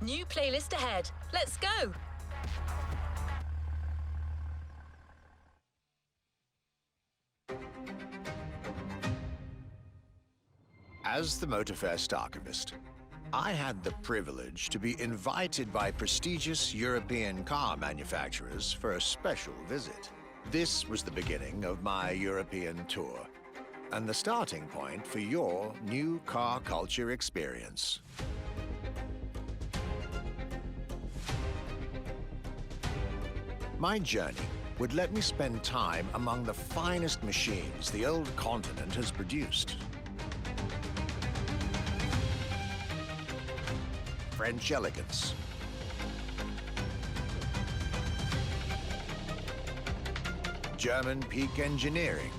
New playlist ahead. Let's go! As the Motorfest archivist, I had the privilege to be invited by prestigious European car manufacturers for a special visit. This was the beginning of my European tour, and the starting point for your new car culture experience. My journey would let me spend time among the finest machines the old continent has produced. French elegance, German peak engineering.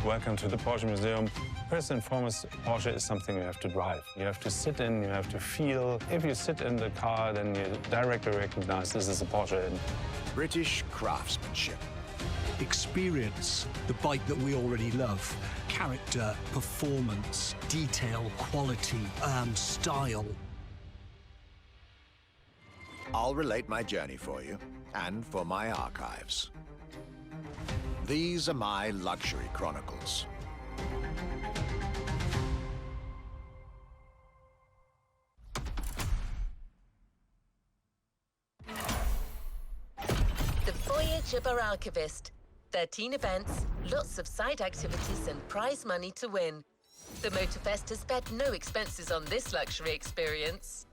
Welcome to the Porsche Museum. First and foremost, Porsche is something you have to drive. You have to sit in, you have to feel. If you sit in the car, then you directly recognize this is a Porsche. British craftsmanship. Experience the bike that we already love. Character, performance, detail, quality, style. I'll relate my journey for you, and for my archives. These are my luxury chronicles. The Voyage of our Archivist. 13 events, lots of side activities and prize money to win. The Motorfest has spared no expenses on this luxury experience.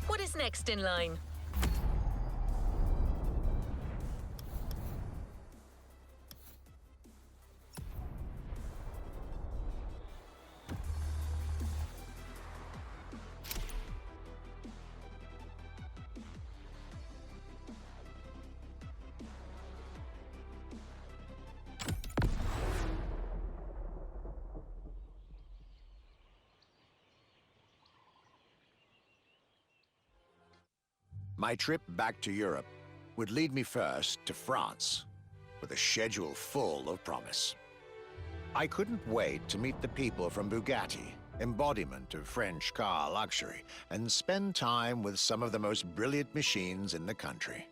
What is next in line? My trip back to Europe would lead me first to France, with a schedule full of promise. I couldn't wait to meet the people from Bugatti, embodiment of French car luxury, and spend time with some of the most brilliant machines in the country.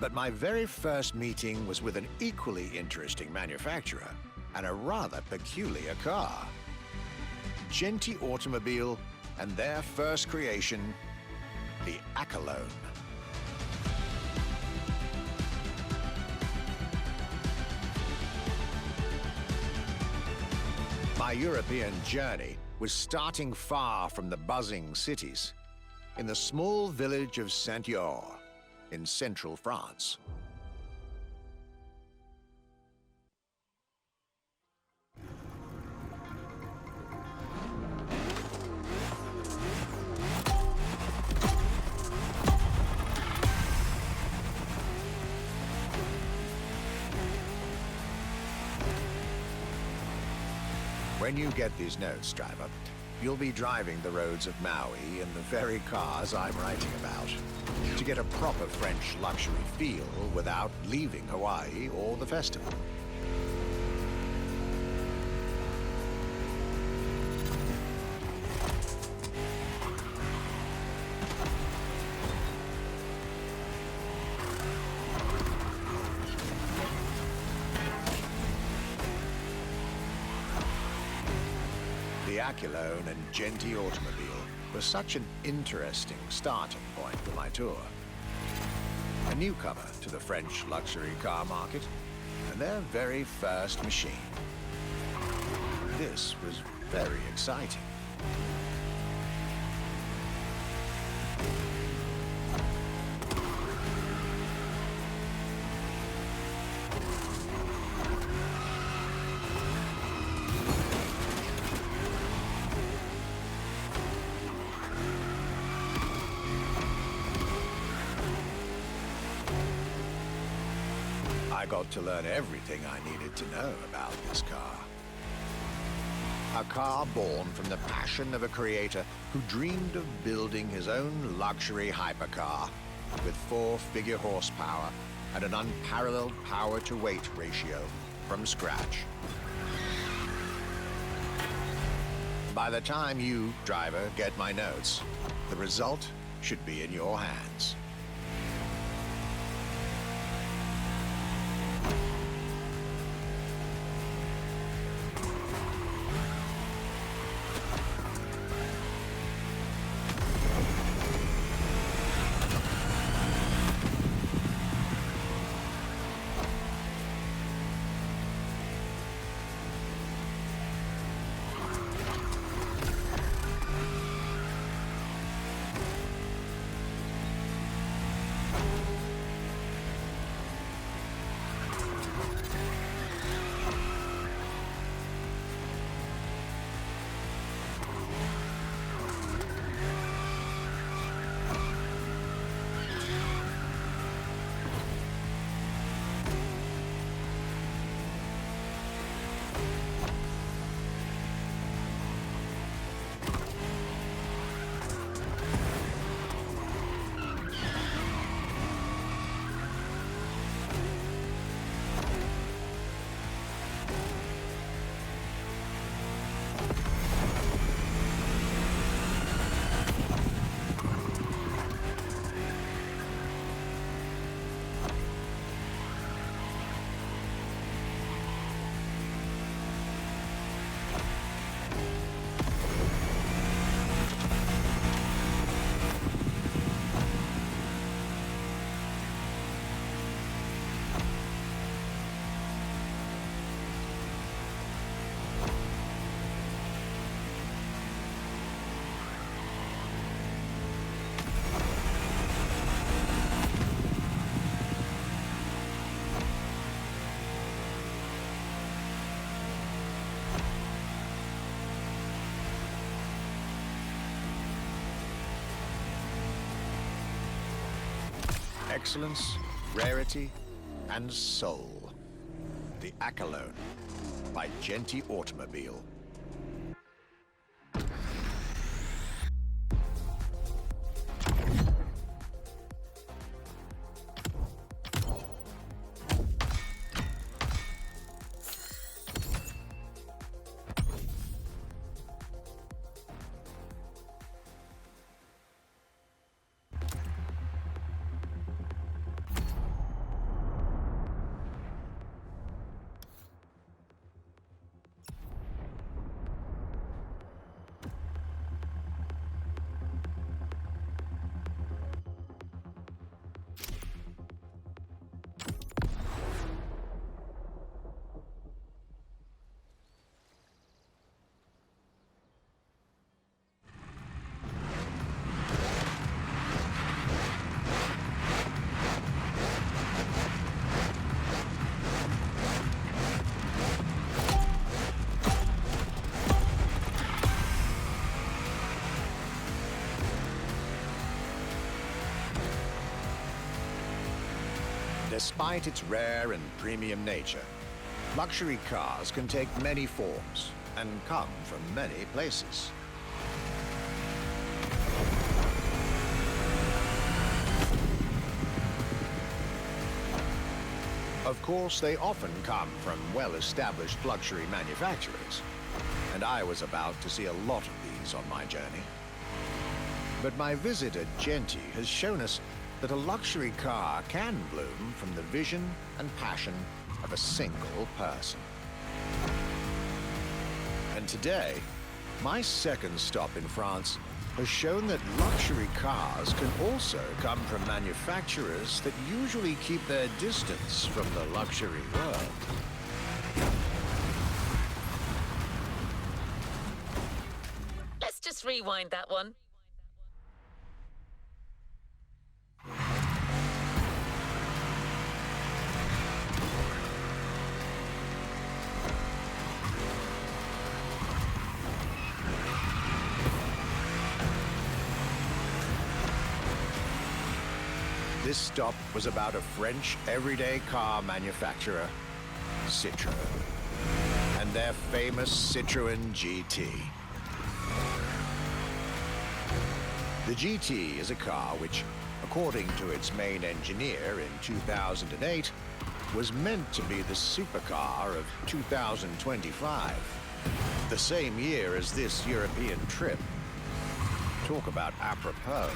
But my very first meeting was with an equally interesting manufacturer and a rather peculiar car. Genti Automobile and their first creation, the Accolone. My European journey was starting far from the buzzing cities, in the small village of Saint-Yor, in central France. When you get these notes, driver, you'll be driving the roads of Maui in the very cars I'm writing about, to get a proper French luxury feel without leaving Hawaii or the festival. The Accolone and Genti Automobile was such an interesting starting point for my tour. A newcomer to the French luxury car market, and their very first machine. This was very exciting. I got to learn everything I needed to know about this car. A car born from the passion of a creator who dreamed of building his own luxury hypercar with 4-figure horsepower and an unparalleled power-to-weight ratio from scratch. By the time you, driver, get my notes, the result should be in your hands. Excellence, rarity, and soul. The Accolone by Genty Automobile. Despite its rare and premium nature, luxury cars can take many forms and come from many places. Of course, they often come from well-established luxury manufacturers, and I was about to see a lot of these on my journey. But my visit at Genty has shown us that a luxury car can bloom from the vision and passion of a single person. And today, my second stop in France has shown that luxury cars can also come from manufacturers that usually keep their distance from the luxury world. Let's just rewind that one. This stop was about a French everyday car manufacturer, Citroën, and their famous Citroën GT. The GT is a car which, according to its main engineer in 2008, was meant to be the supercar of 2025, the same year as this European trip. Talk about apropos.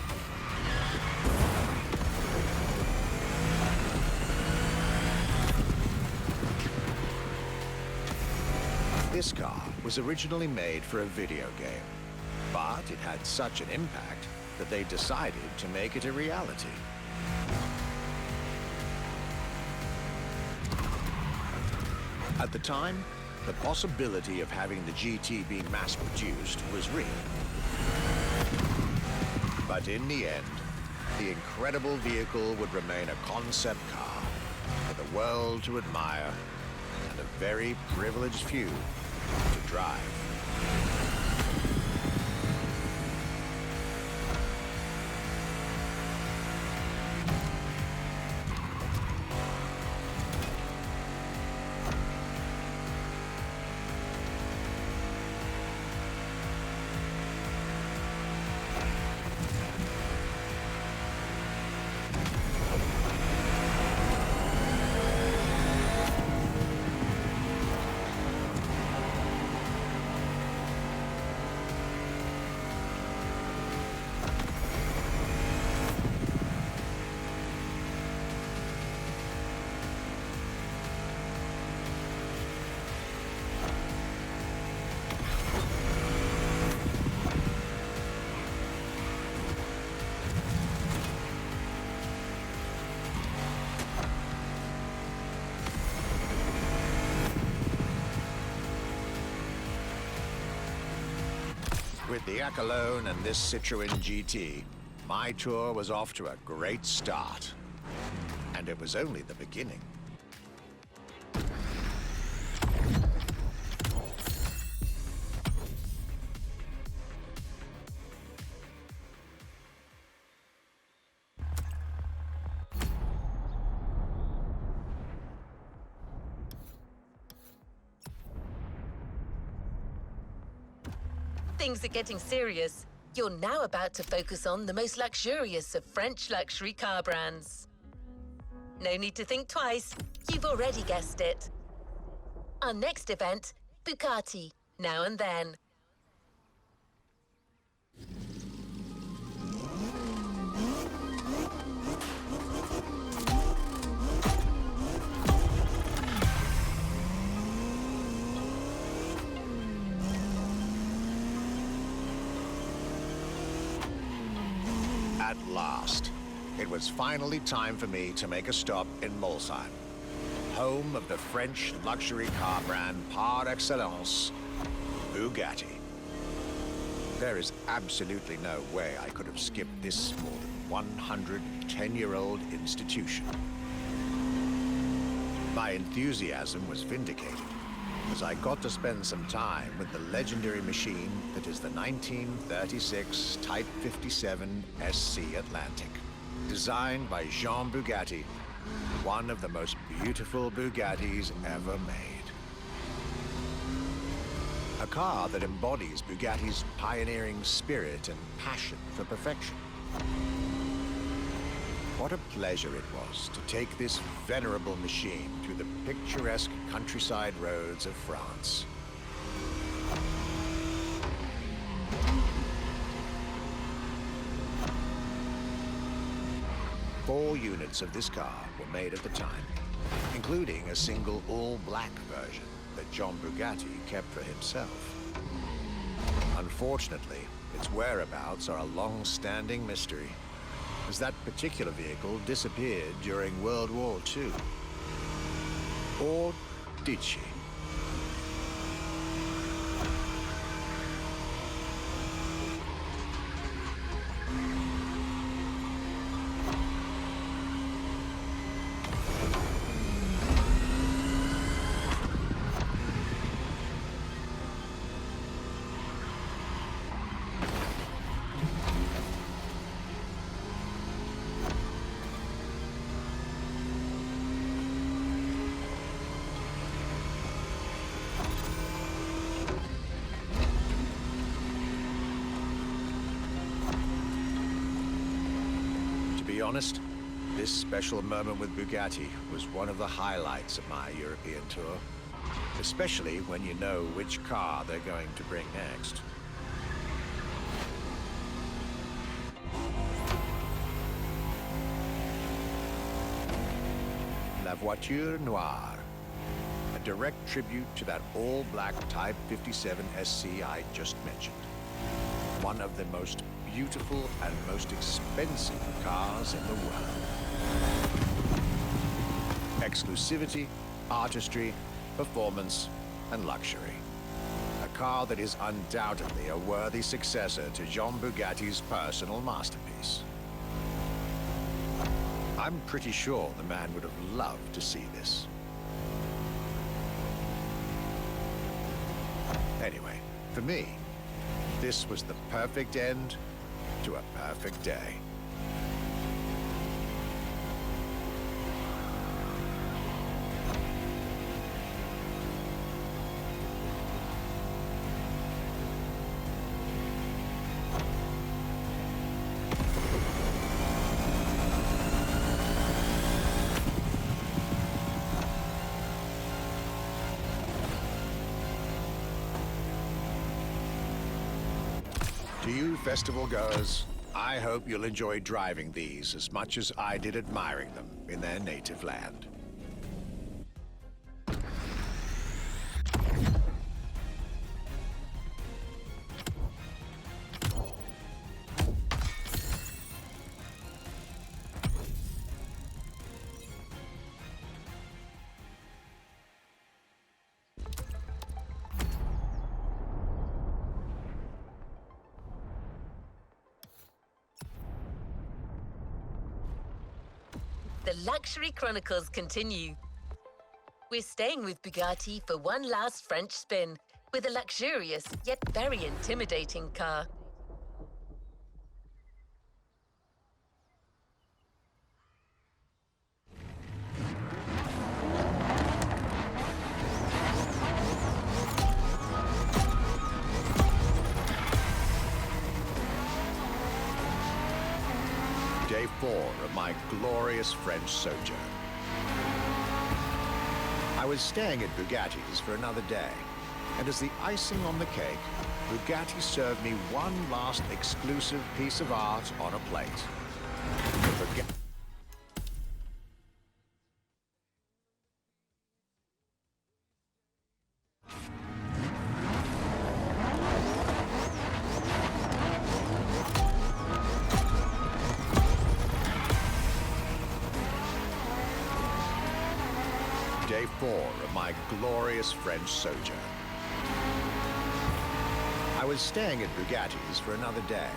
This car was originally made for a video game, but it had such an impact that they decided to make it a reality. At the time, the possibility of having the GT be mass-produced was real. But in the end, the incredible vehicle would remain a concept car for the world to admire and a very privileged few to drive. With the Accolone and this Citroën GT, my tour was off to a great start. And it was only the beginning. Things are getting serious. You're now about to focus on the most luxurious of French luxury car brands. No need to think twice. You've already guessed it. Our next event, Bugatti, Now and Then. At last, it was finally time for me to make a stop in Molsheim, home of the French luxury car brand par excellence, Bugatti. There is absolutely no way I could have skipped this more than 110-year-old institution. My enthusiasm was vindicated, as I got to spend some time with the legendary machine that is the 1936 Type 57 SC Atlantic, designed by Jean Bugatti, one of the most beautiful Bugattis ever made. A car that embodies Bugatti's pioneering spirit and passion for perfection. What a pleasure it was to take this venerable machine through the picturesque countryside roads of France. Four units of this car were made at the time, including a single all-black version that John Bugatti kept for himself. Unfortunately, its whereabouts are a long-standing mystery, as that particular vehicle disappeared during World War II. Or did she? honest, this special moment with Bugatti was one of the highlights of my European tour, especially when you know which car they're going to bring next. La Voiture Noire, a direct tribute to that all-black Type 57 SC I just mentioned. One of the most beautiful and most expensive cars in the world. Exclusivity, artistry, performance, and luxury. A car that is undoubtedly a worthy successor to Jean Bugatti's personal masterpiece. I'm pretty sure the man would have loved to see this. Anyway, for me, this was the perfect end to a perfect day. To you festival goers, I hope you'll enjoy driving these as much as I did admiring them in their native land. The Luxury Chronicles continue. We're staying with Bugatti for one last French spin with a luxurious yet very intimidating car. Day 4 of my glorious French sojourn. I was staying at Bugatti's for another day, and as the icing on the cake, Bugatti served me one last exclusive piece of art on a plate. Day 4 of my glorious French sojourn. I was staying at Bugatti's for another day,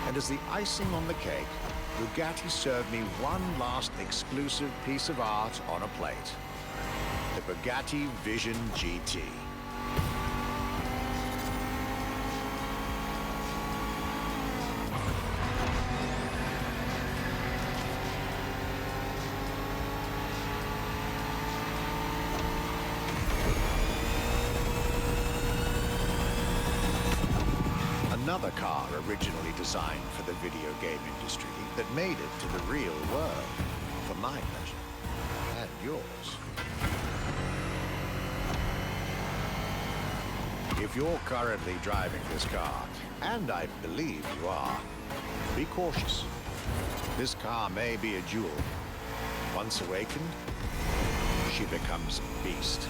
and as the icing on the cake, Bugatti served me one last exclusive piece of art on a plate. The Bugatti Vision GT. Another car originally designed for the video game industry that made it to the real world for my pleasure and yours. If you're currently driving this car, and I believe you are, be cautious. This car may be a jewel. Once awakened, she becomes a beast.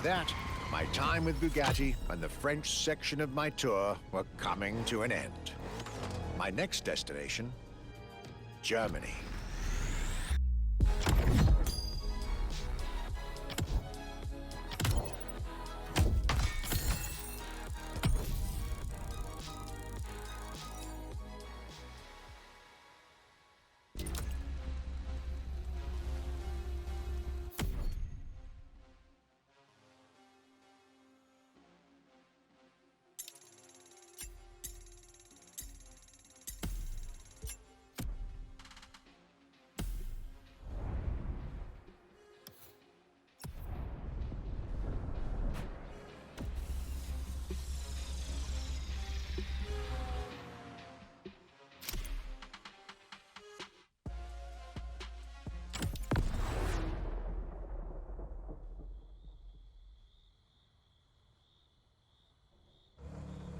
that, my time with Bugatti and the French section of my tour were coming to an end. My next destination, Germany.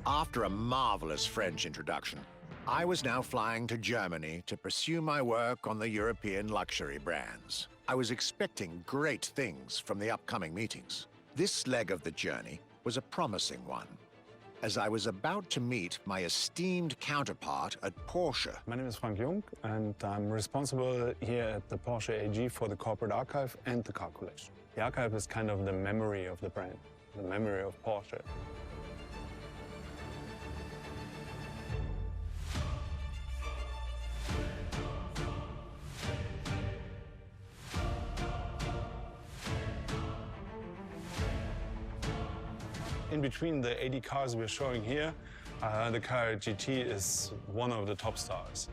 After a marvelous French introduction, I was now flying to Germany to pursue my work on the European luxury brands. I was expecting great things from the upcoming meetings. This leg of the journey was a promising one, as I was about to meet my esteemed counterpart at Porsche. My name is Frank Jung, and I'm responsible here at the Porsche AG for the corporate archive and the car collection. The archive is kind of the memory of the brand, the memory of Porsche. In between the 80 cars we're showing here, the Carrera GT is one of the top stars.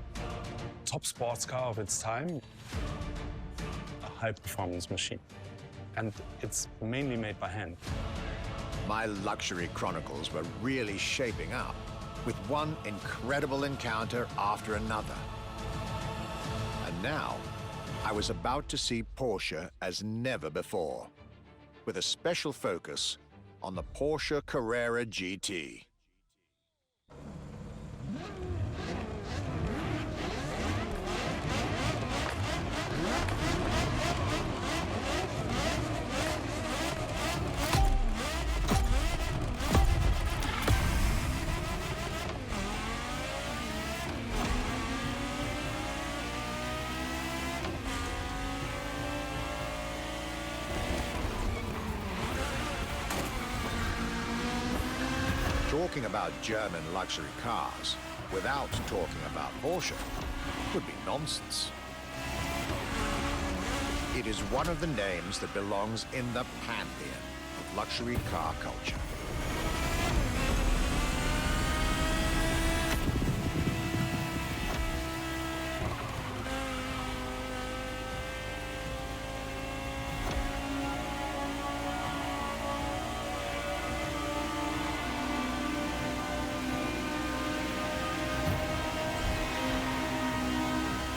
Top sports car of its time, a high-performance machine. And it's mainly made by hand. My luxury chronicles were really shaping up, with one incredible encounter after another. And now, I was about to see Porsche as never before, with a special focus on the Porsche Carrera GT. Talking about German luxury cars without talking about Porsche would be nonsense. It is one of the names that belongs in the pantheon of luxury car culture.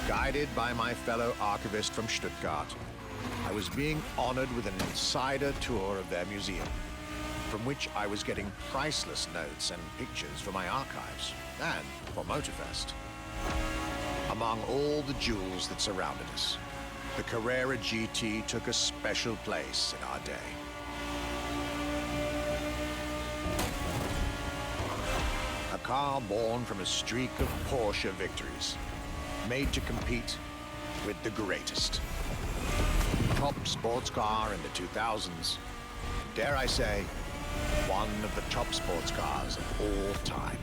Guided by my fellow archivist from Stuttgart, I was being honored with an insider tour of their museum, from which I was getting priceless notes and pictures for my archives and for Motorfest. Among all the jewels that surrounded us, the Carrera GT took a special place in our day. A car born from a streak of Porsche victories, made to compete with the greatest. Top sports car in the 2000s. Dare I say, one of the top sports cars of all time.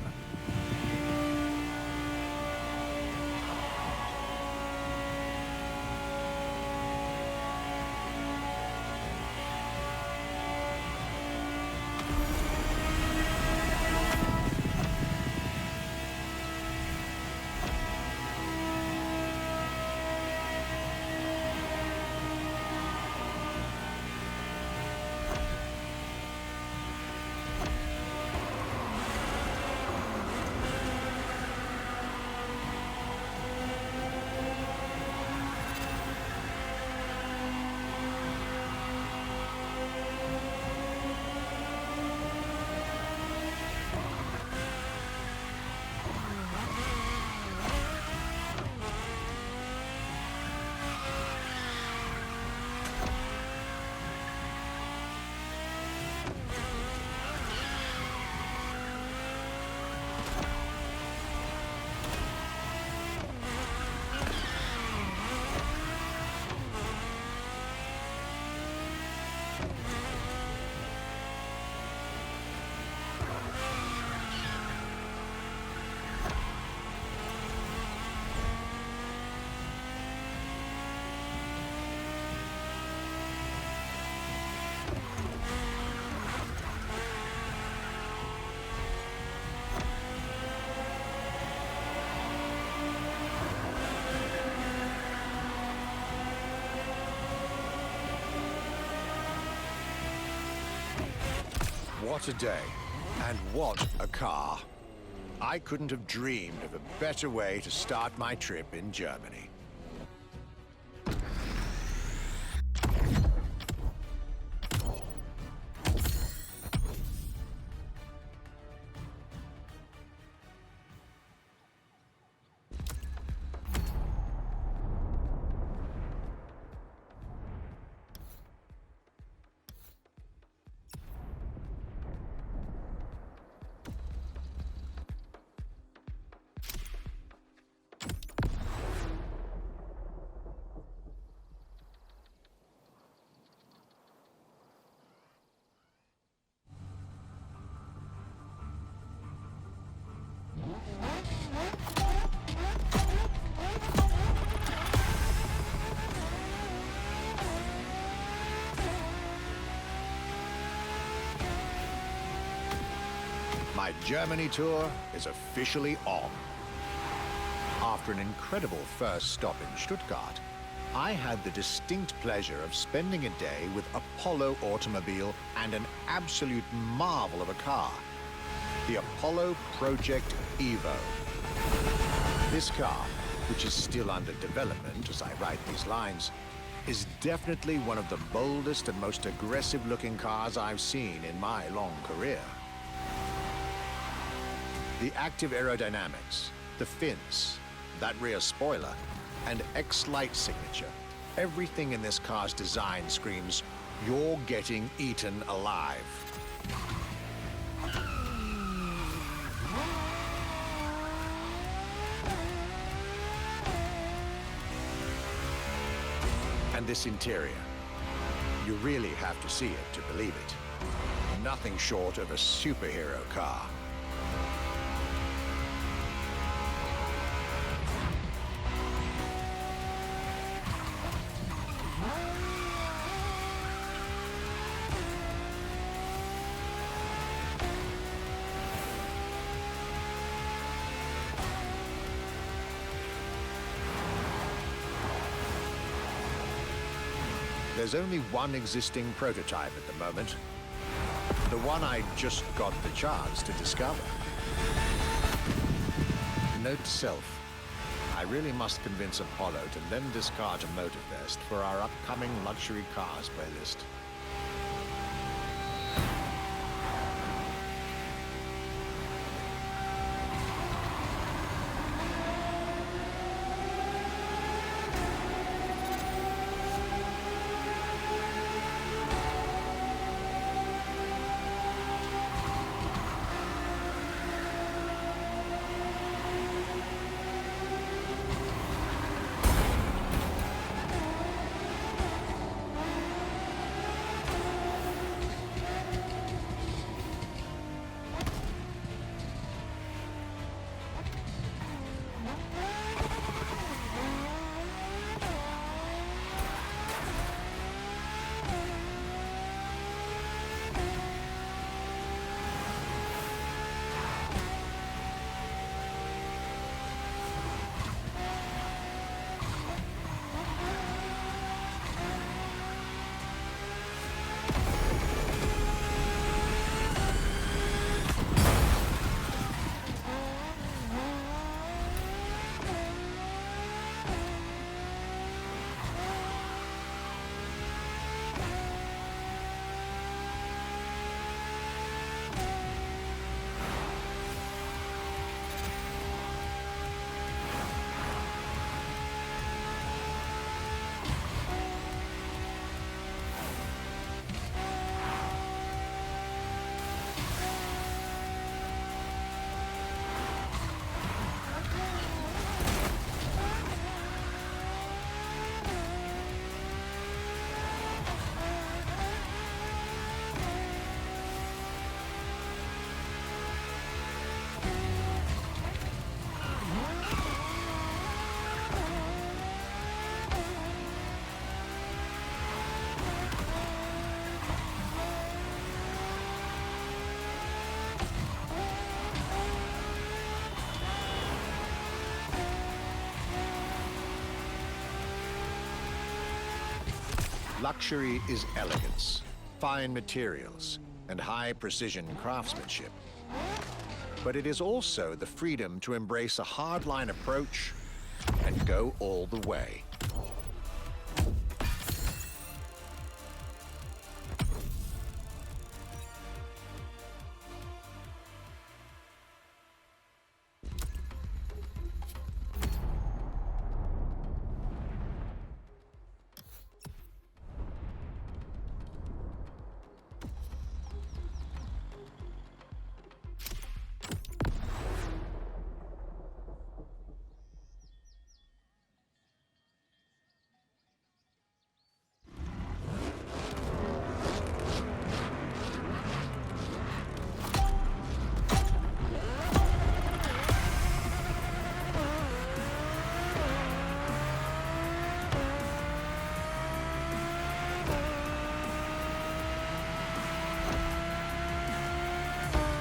What a day, and what a car. I couldn't have dreamed of a better way to start my trip in Germany. My Germany tour is officially on. After an incredible first stop in Stuttgart, I had the distinct pleasure of spending a day with Apollo Automobile and an absolute marvel of a car, the Apollo Project Evo. This car, which is still under development as I write these lines, is definitely one of the boldest and most aggressive-looking cars I've seen in my long career. The active aerodynamics, the fins, that rear spoiler, and X-Light signature, everything in this car's design screams, you're getting eaten alive. And this interior, you really have to see it to believe it. Nothing short of a superhero car. There's only one existing prototype at the moment. The one I just got the chance to discover. Note to self, I really must convince Apollo to lend this car to Motorfest for our upcoming luxury cars playlist. Luxury is elegance, fine materials, and high-precision craftsmanship. But it is also the freedom to embrace a hardline approach and go all the way.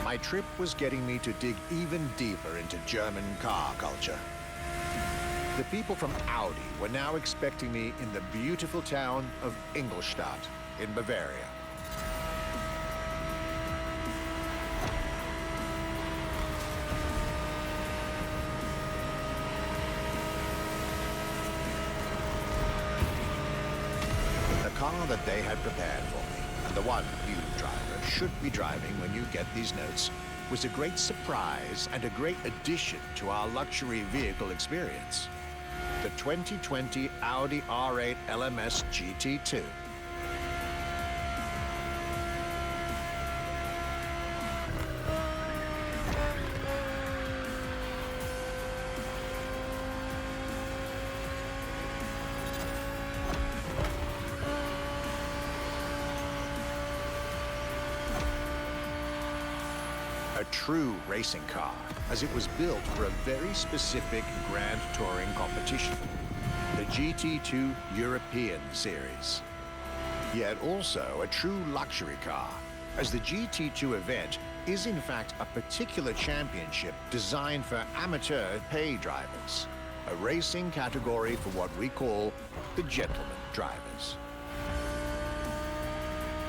My trip was getting me to dig even deeper into German car culture. The people from Audi were now expecting me in the beautiful town of Ingolstadt in Bavaria. The car that they had prepared for me, and the one you driver should be driving when you get these notes, was a great surprise and a great addition to our luxury vehicle experience. The 2020 Audi R8 LMS GT2. A true racing car, as it was built for a very specific Grand Touring competition, the GT2 European Series. Yet also a true luxury car, as the GT2 event is in fact a particular championship designed for amateur pay drivers, a racing category for what we call the gentleman drivers.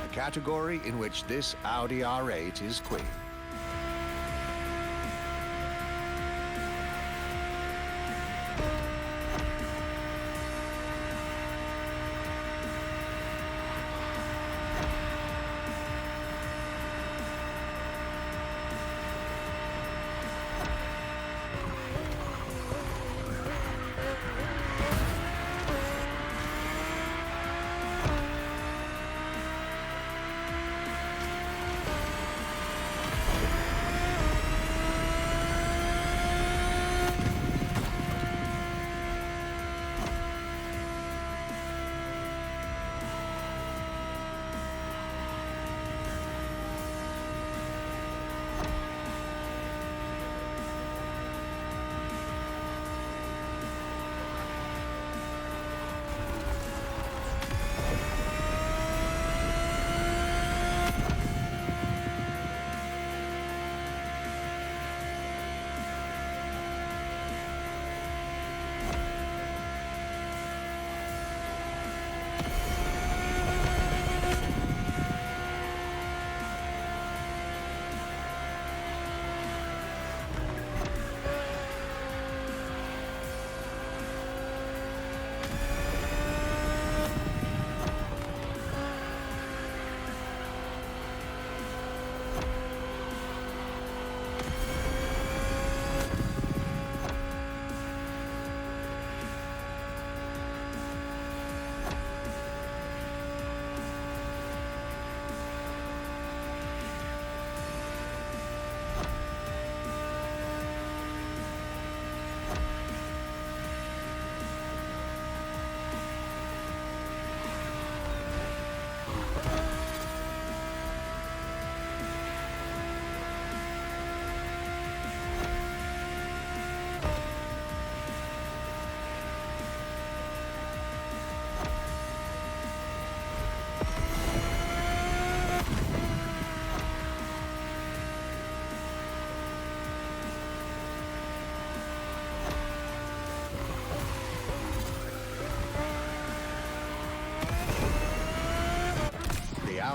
A category in which this Audi R8 is queen.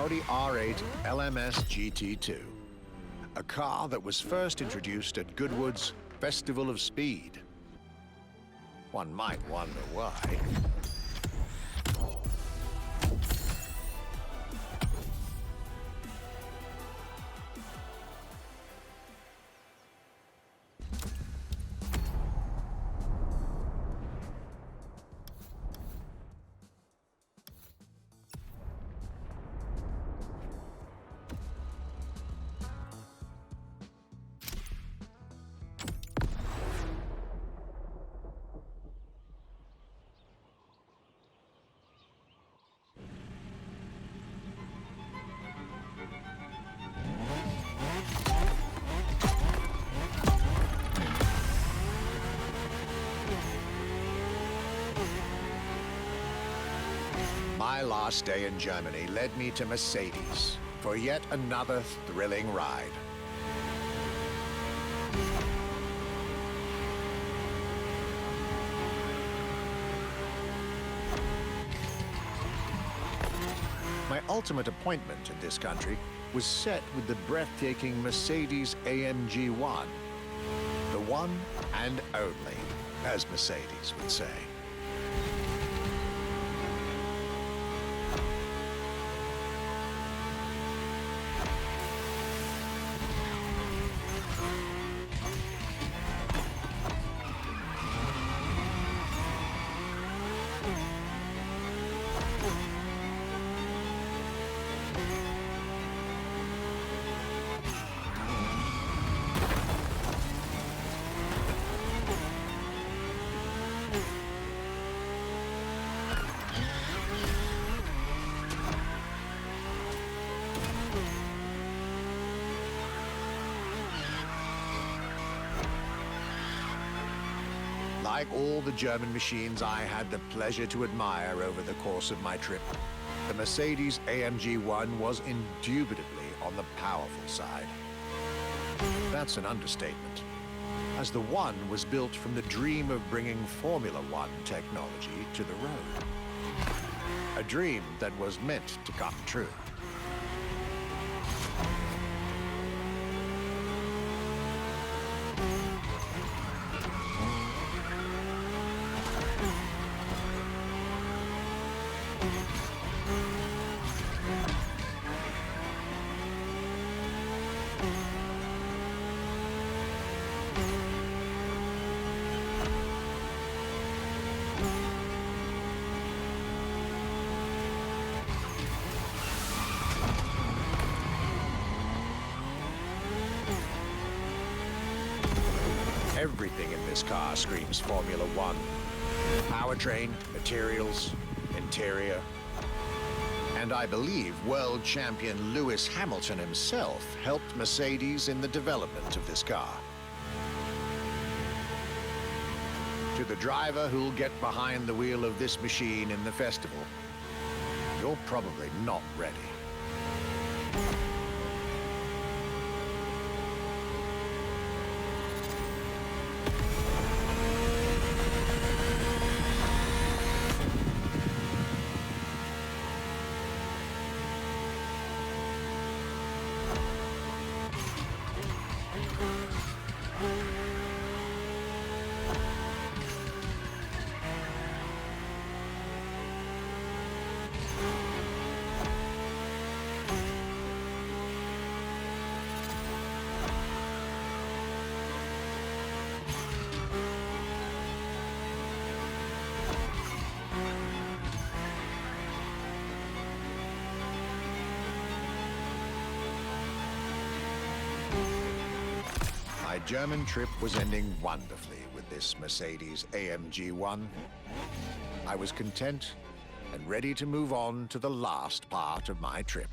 Audi R8 LMS GT2, a car that was first introduced at Goodwood's Festival of Speed. One might wonder why. My last day in Germany led me to Mercedes for yet another thrilling ride. My ultimate appointment in this country was set with the breathtaking Mercedes AMG 1. The one and only, as Mercedes would say. Like all the German machines I had the pleasure to admire over the course of my trip, the Mercedes AMG 1 was indubitably on the powerful side. That's an understatement, as the One was built from the dream of bringing Formula One technology to the road. A dream that was meant to come true. Everything in this car screams Formula One. Powertrain, materials, interior. And I believe world champion Lewis Hamilton himself helped Mercedes in the development of this car. To the driver who'll get behind the wheel of this machine in the festival, you're probably not ready. My German trip was ending wonderfully with this Mercedes AMG 1. I was content and ready to move on to the last part of my trip.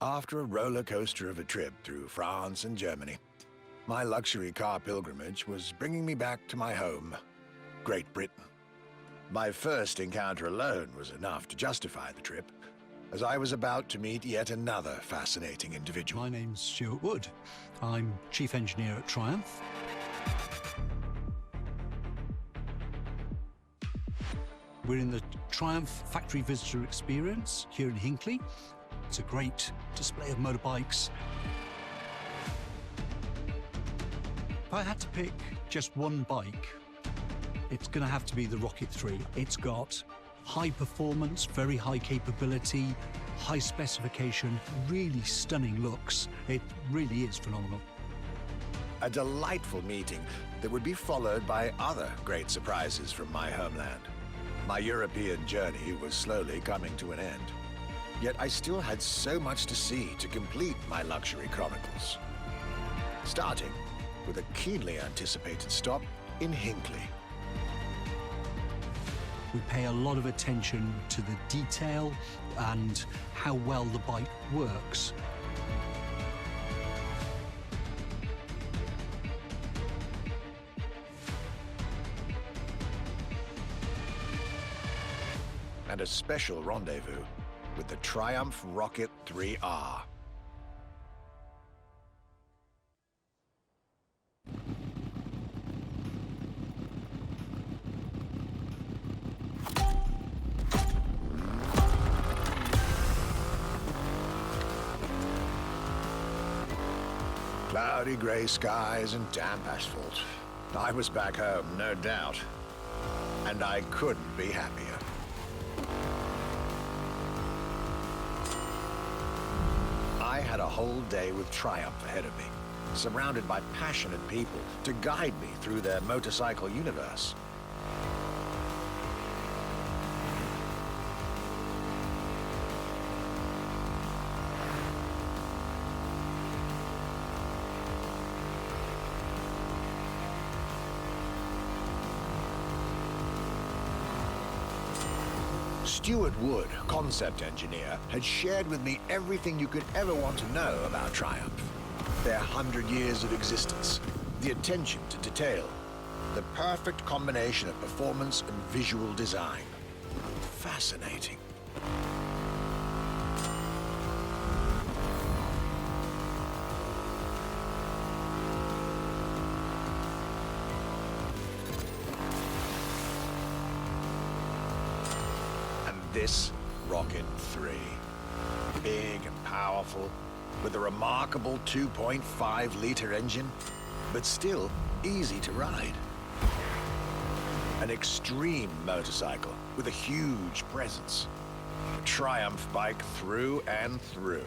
After a roller coaster of a trip through France and Germany, my luxury car pilgrimage was bringing me back to my home, Great Britain. My first encounter alone was enough to justify the trip, as I was about to meet yet another fascinating individual. My name's Stuart Wood. I'm Chief Engineer at Triumph. We're in the Triumph Factory Visitor Experience here in Hinckley. It's a great display of motorbikes. If I had to pick just one bike, it's going to have to be the Rocket 3. It's got high performance, very high capability, high specification, really stunning looks. It really is phenomenal. A delightful meeting that would be followed by other great surprises from my homeland. My European journey was slowly coming to an end. Yet I still had so much to see to complete my luxury chronicles. Starting with a keenly anticipated stop in Hinckley. We pay a lot of attention to the detail and how well the bike works. And a special rendezvous with the Triumph Rocket 3R. Cloudy grey skies and damp asphalt. I was back home, no doubt. And I couldn't be happier. I had a whole day with Triumph ahead of me, surrounded by passionate people to guide me through their motorcycle universe. Stuart Wood, concept engineer, had shared with me everything you could ever want to know about Triumph. Their 100 years of existence, the attention to detail, the perfect combination of performance and visual design. Fascinating. This Rocket 3. Big and powerful, with a remarkable 2.5-liter engine, but still easy to ride. An extreme motorcycle with a huge presence. A Triumph bike through and through.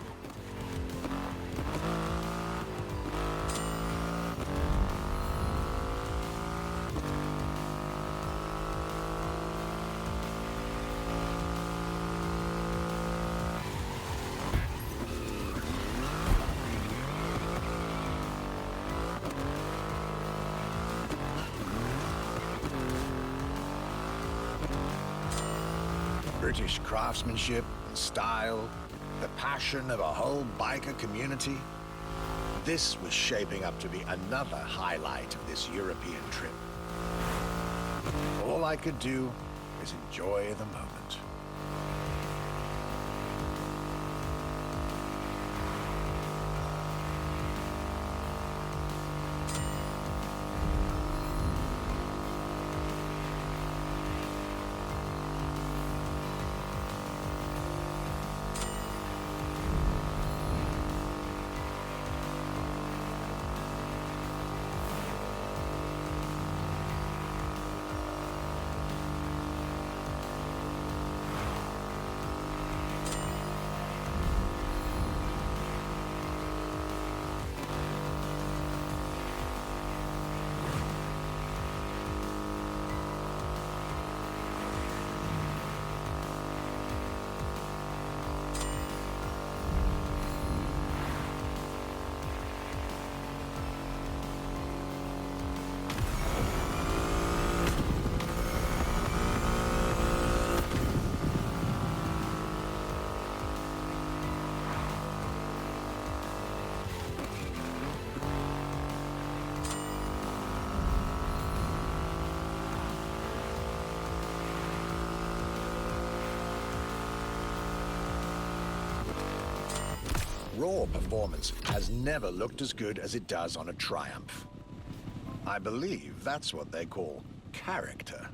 British craftsmanship and style, the passion of a whole biker community. This was shaping up to be another highlight of this European trip. All I could do was enjoy the moment. raw performance has never looked as good as it does on a Triumph. I believe that's what they call character.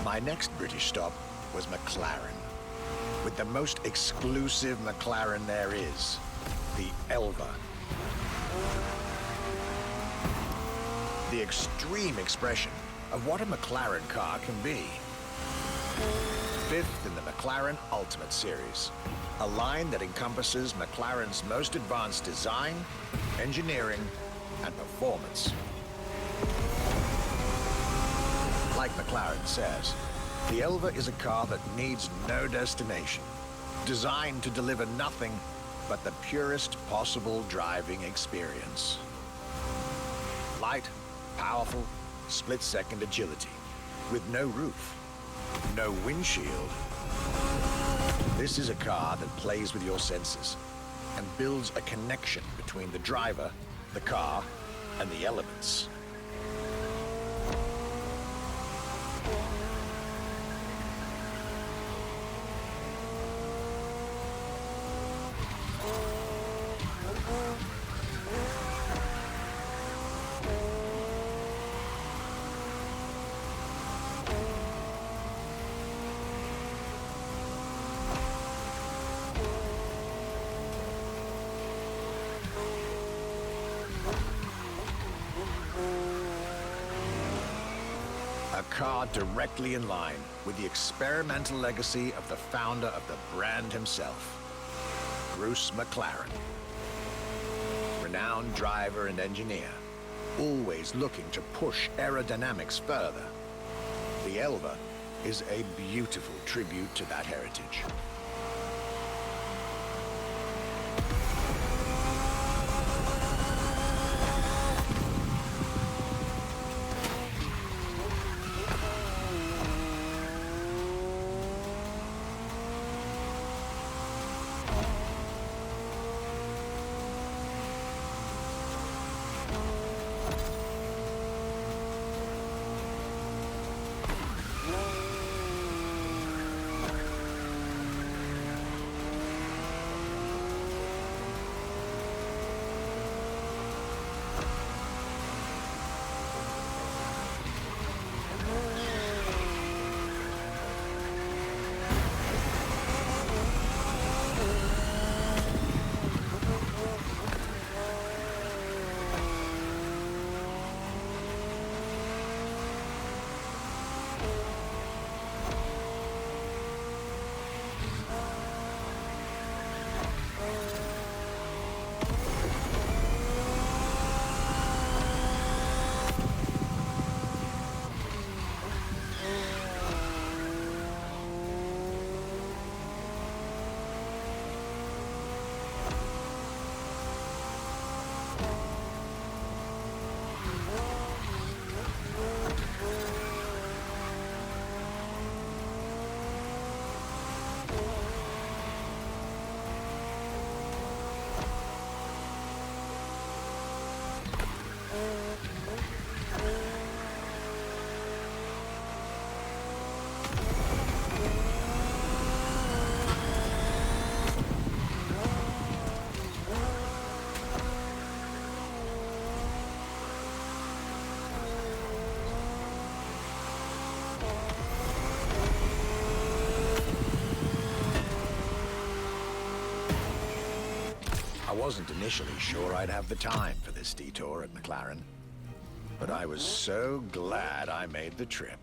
My next British stop was McLaren, with the most exclusive McLaren there is, the Elva. The extreme expression of what a McLaren car can be. Fifth in the McLaren Ultimate Series, a line that encompasses McLaren's most advanced design, engineering, and performance. Like McLaren says, the Elva is a car that needs no destination, designed to deliver nothing but the purest possible driving experience. Light, powerful, split-second agility, with no roof, no windshield. This is a car that plays with your senses and builds a connection between the driver, the car, and the elements. A car directly in line with the experimental legacy of the founder of the brand himself, Bruce McLaren. Renowned driver and engineer, always looking to push aerodynamics further. The Elva is a beautiful tribute to that heritage. wasn't initially sure I'd have the time for this detour at McLaren, but I was so glad I made the trip.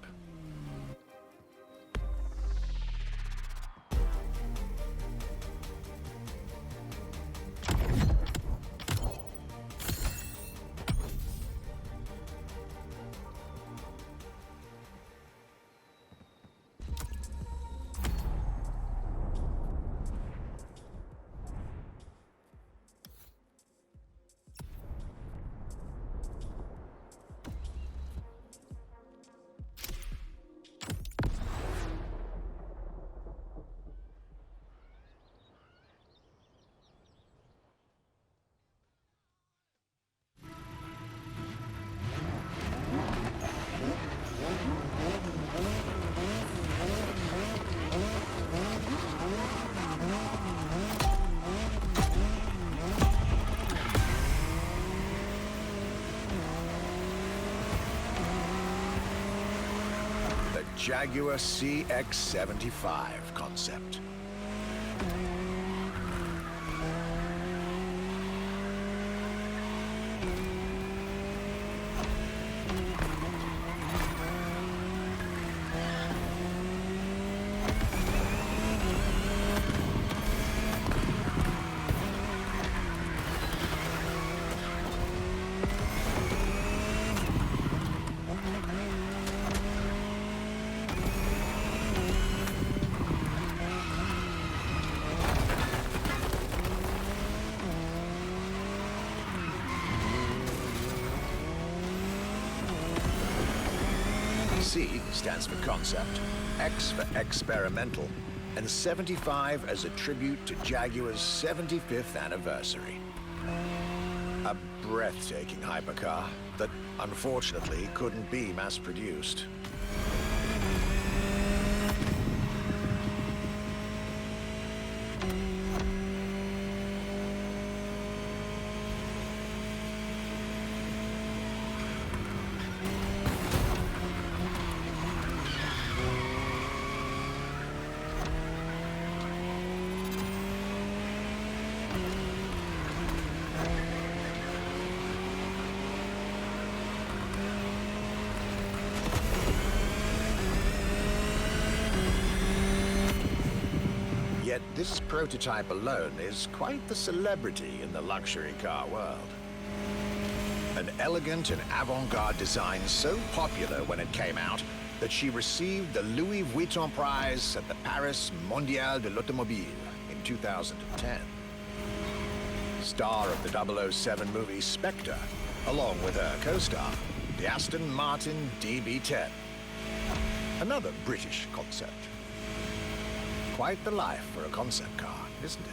Jaguar CX-75 concept. C stands for concept, X for experimental, and 75 as a tribute to Jaguar's 75th anniversary. A breathtaking hypercar that unfortunately couldn't be mass-produced. Yet this prototype alone is quite the celebrity in the luxury car world. An elegant and avant-garde design so popular when it came out that she received the Louis Vuitton prize at the Paris Mondial de l'Automobile in 2010. Star of the 007 movie Spectre, along with her co-star, the Aston Martin DB10. Another British concept. Quite the life for a concept car, isn't it?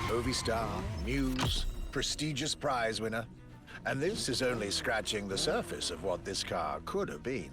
Movie star, muse, prestigious prize winner. And this is only scratching the surface of what this car could have been.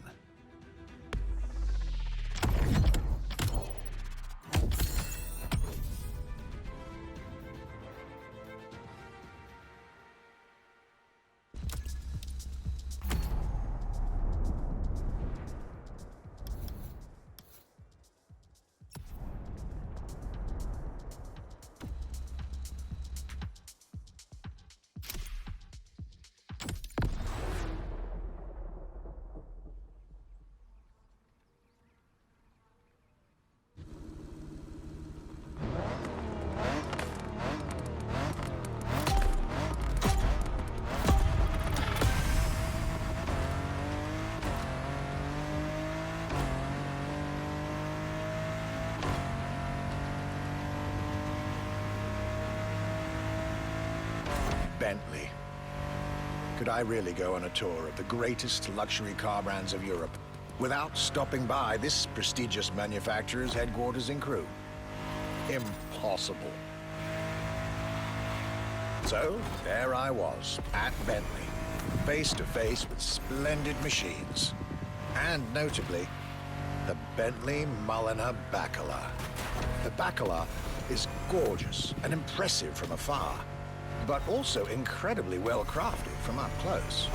Bentley. Could I really go on a tour of the greatest luxury car brands of Europe without stopping by this prestigious manufacturer's headquarters in Crewe? Impossible. So, there I was, at Bentley, face to face with splendid machines. And notably, the Bentley Mulliner Bacala. The Bacala is gorgeous and impressive from afar, but also incredibly well crafted from up close.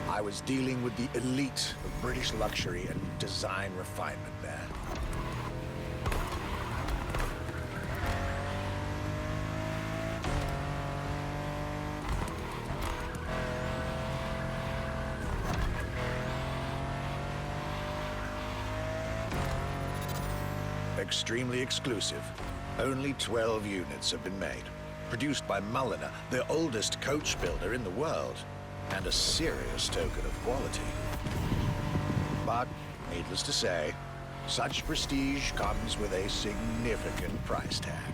I was dealing with the elite of British luxury and design refinement there. Extremely exclusive. Only 12 units have been made. Produced by Mulliner, the oldest coach builder in the world, and a serious token of quality. But, needless to say, such prestige comes with a significant price tag.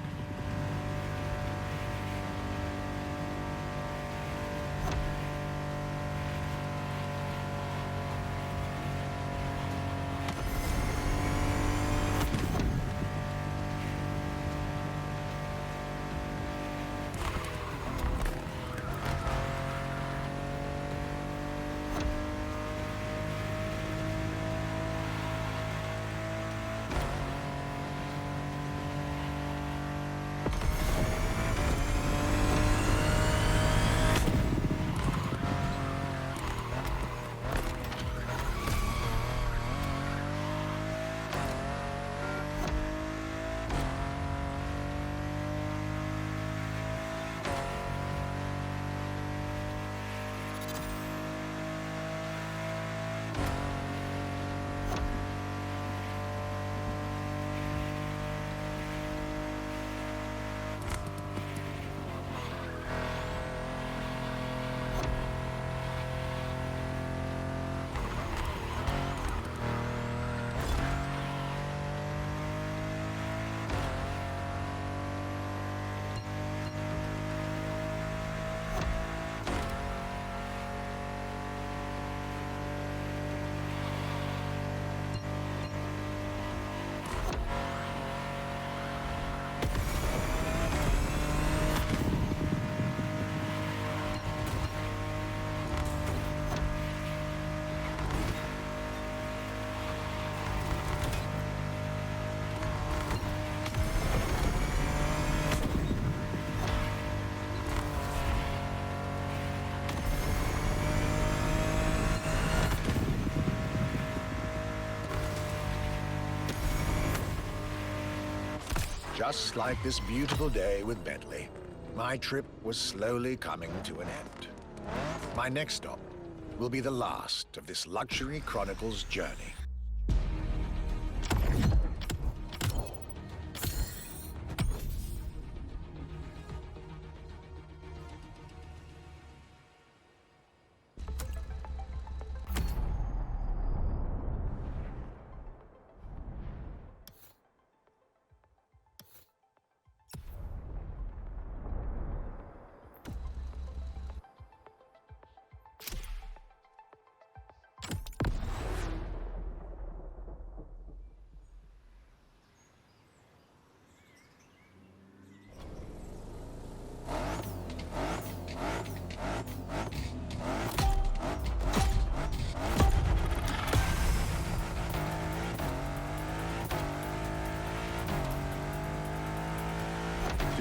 Just like this beautiful day with Bentley, my trip was slowly coming to an end. My next stop will be the last of this Luxury Chronicles journey.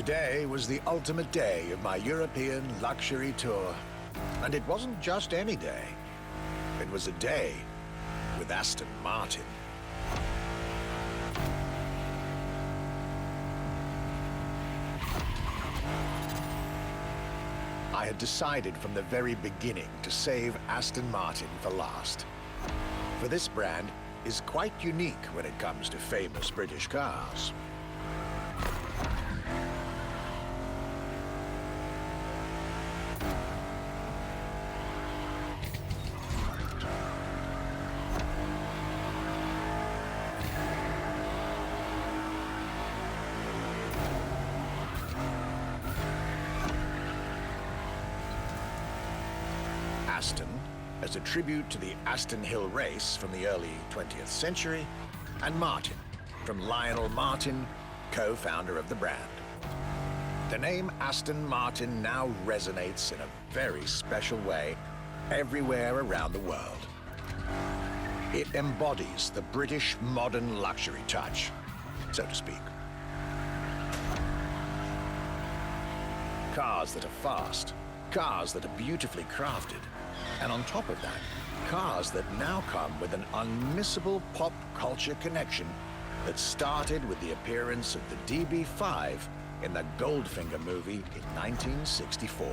Today was the ultimate day of my European luxury tour. And it wasn't just any day. It was a day with Aston Martin. I had decided from the very beginning to save Aston Martin for last. For this brand is quite unique when it comes to famous British cars. Aston as a tribute to the Aston Hill race from the early 20th century, and Martin from Lionel Martin, co-founder of the brand. The name Aston Martin now resonates in a very special way everywhere around the world. It embodies the British modern luxury touch, so to speak. Cars that are fast, cars that are beautifully crafted, and on top of that, cars that now come with an unmissable pop culture connection that started with the appearance of the DB5 in the Goldfinger movie in 1964.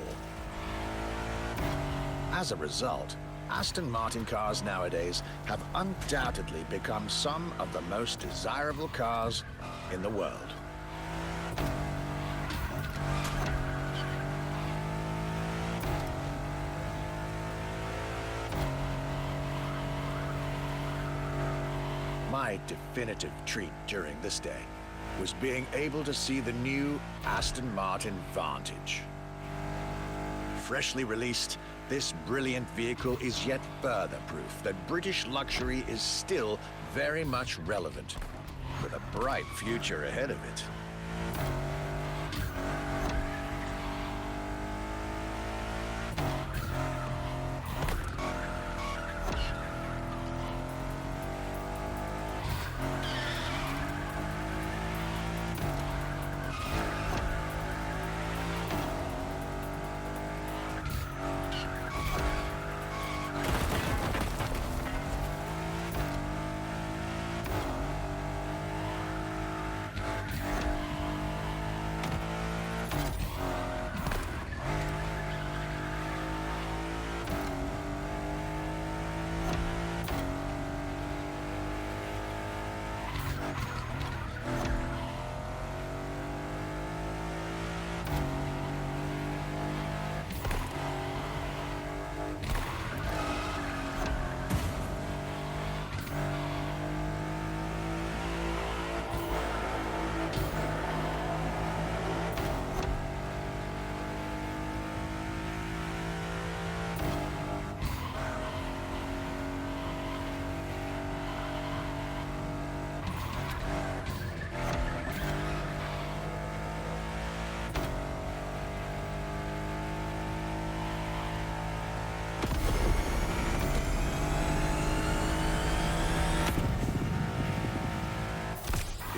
As a result, Aston Martin cars nowadays have undoubtedly become some of the most desirable cars in the world. My definitive treat during this day was being able to see the new Aston Martin Vantage. Freshly released, this brilliant vehicle is yet further proof that British luxury is still very much relevant, with a bright future ahead of it.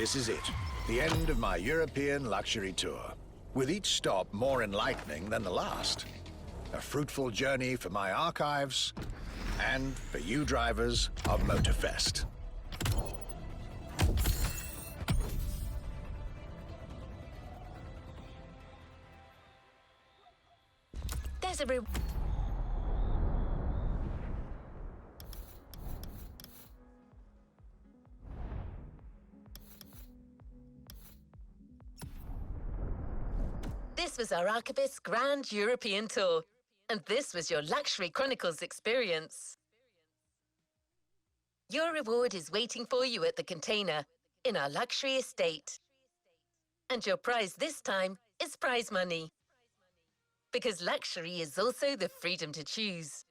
This is it, the end of my European luxury tour, with each stop more enlightening than the last. A fruitful journey for my archives, and for you drivers of Motorfest. There's a This was our Archivist's Grand European Tour, and this was your Luxury Chronicles experience. Your reward is waiting for you at the container in our luxury estate. And your prize this time is prize money. Because luxury is also the freedom to choose.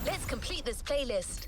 Let's complete this playlist.